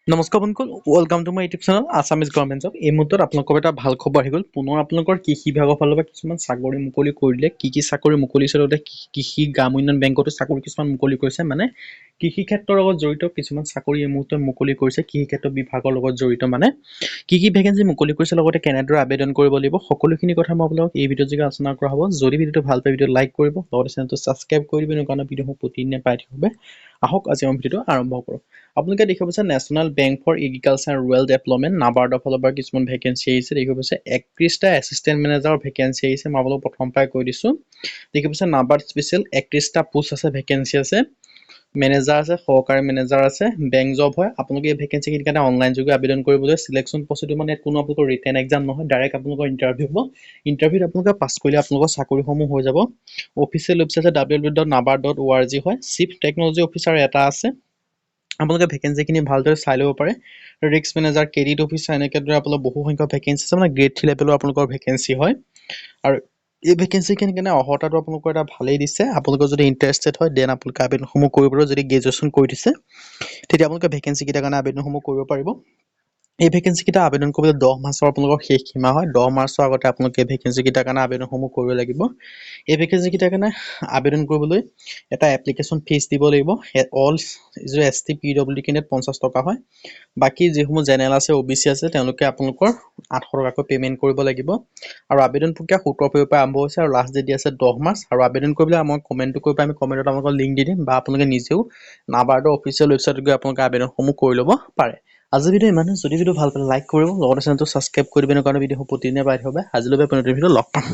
নমস্কাৰ বন্ধুসকল, welcome to my YouTube channel Assamese government job. এই মুহূৰ্তত আপোনালোকৰ এটা ভাল খবৰ আহি গ'ল। পুনৰ আপোনালোকৰ কৃষি বিভাগৰ ফালৰ পৰা কিছুমান চাকৰি মুকলি কৰিলে। কি চাকৰি মুকলিছে লগতে কৃষি গ্ৰাম উন্নয়ন বেংকতো চাকৰি কিছুমান মুকলি কৰিছে। মানে কৃষি ক্ষেত্ৰৰ লগত জড়িত কিছুমান চাকৰি এই মুহূৰ্তত মুকলি কৰিছে। কৃষি ক্ষেত্ৰ বিভাগৰ লগত জড়িত মানে কি ভেকেঞ্চি মুকলি কৰিছে, লগতে কেনেদৰে আবেদন কৰিব লাগিব, সকলোখিনি কথা মই আপোনালোকক এই ভিডিঅ'ত যোগে আলোচনা কৰা হ'ব। যদি ভিডিঅ'টো ভাল পায় ভিডিঅ'টো লাইক কৰিব, লগতে চেনেলটো ছাবস্ক্ৰাইব কৰি দিব, এনেকুৱা ভিডিঅ'সমূহ প্ৰতিদিনে পাই থাকিব। আহক আজি আমি ভিডিঅ'টো আৰম্ভ কৰোঁ। আপোনালোকে দেখিব পাইছে National Bank for Agriculture and Rural Development নাবাৰ্ডৰ ফালৰ পৰা কিছুমান ভেকেঞ্চি আহিছে। দেখিব পাইছে 31টা এছিষ্টেণ্ট মেনেজাৰৰ ভেকেঞ্চি আহিছে। মই আপোনালোকক প্ৰথম পৰাই কৈ দিছোঁ, দেখিব পাইছে নাবাৰ্ড স্পেচিয়েল 31টা পোষ্ট আছে, ভেকেঞ্চি আছে, মেনেজাৰ আছে, সহকাৰী মেনেজাৰ আছে, বেংক জব হয়। আপোনালোকে এই ভেকেঞ্চিখিনিৰ কাৰণে অনলাইন যোগে আবেদন কৰিবলৈ চিলেকশ্যন প্ৰচিডিউৰ মানে কোনো আপোনালোকৰ ৰিটেন এক্সাম নহয়, ডাইৰেক্ট আপোনালোকৰ ইণ্টাৰভিউ হ'ব। ইণ্টাৰভিউত আপোনালোকে পাছ কৰিলে আপোনালোকৰ চাকৰিসমূহ হৈ যাব। অফিচিয়েল ৱেবছাইট www.nabard.org হয়। চিফ টেকনলজি অফিচাৰ এটা আছে। আপোনালোকে ভেকেঞ্চিখিনি ভালদৰে চাই ল'ব পাৰে। ৰিস্ক মেনেজাৰ, ক্ৰেডিট অফিচাৰ, এনেকৈ দৰে আপোনালোকৰ বহু সংখ্যক ভেকেঞ্চি আছে। মানে গ্ৰেড 3 লেভেলৰ আপোনালোকৰ ভেকেঞ্চি হয়। আৰু এই ভেকেঞ্চিখিনি কাৰণে অৰ্হতাটো আপোনালোকৰ এটা ভালেই দিছে। আপোনালোকৰ যদি ইণ্টাৰেষ্টেড হয় দেন আপোনালোকে আবেদনসমূহ কৰিব পাৰিব। যদি গ্ৰেজুৱেশ্যন কৰি দিছে তেতিয়া আপোনালোকে ভেকেঞ্চিকেইটাৰ কাৰণে আবেদনসমূহ কৰিব পাৰিব। এই ভেকেঞ্চিকেইটা আবেদন কৰিবলৈ 10 মাৰ্চৰ আপোনালোকৰ শেষ সীমা হয়। 10 মাৰ্চৰ আগতে আপোনালোকে এই ভেকেঞ্চিকেইটাৰ কাৰণে আবেদনসমূহ কৰিব লাগিব। এই ভেকেঞ্চিকেইটাৰ কাৰণে আবেদন কৰিবলৈ এটা এপ্লিকেশ্যন ফিজ দিব লাগিব। অল ST PWD কেণ্ডিডেট 50 টকা হয়। বাকী যিসমূহ জেনেৰেল আছে, OBC আছে, তেওঁলোকে আপোনালোকৰ 800 টকাকৈ পে'মেণ্ট কৰিব লাগিব। আৰু আবেদন প্ৰক্ৰিয়া 17 ফেব্ৰুৱাৰীৰ পৰা আৰম্ভ হৈছে আৰু লাষ্ট ডেট দি আছে 10 মাৰ্চ। আৰু আবেদন কৰিবলৈ মই কমেণ্টটো কৰিব আমি কমেণ্টত আপোনালোকৰ লিংক দি দিম, বা আপোনালোকে নিজেও নাবাৰ্ডৰ অফিচিয়েল ৱেবছাইটত গৈ আপোনালোকে আবেদনসমূহ কৰি ল'ব পাৰে। আজি ভিডিঅ' ইমানে। যদি ভিডিঅ' ভাল পালে লাইক কৰিব, লগতে চেনেলটো ছাবস্ক্ৰাইব কৰি দিব, এনেকুৱা ভিডিঅ' প্ৰতিদিনে পাই থাকিব। আজিলৈ ভিডিঅ' লগ পাম।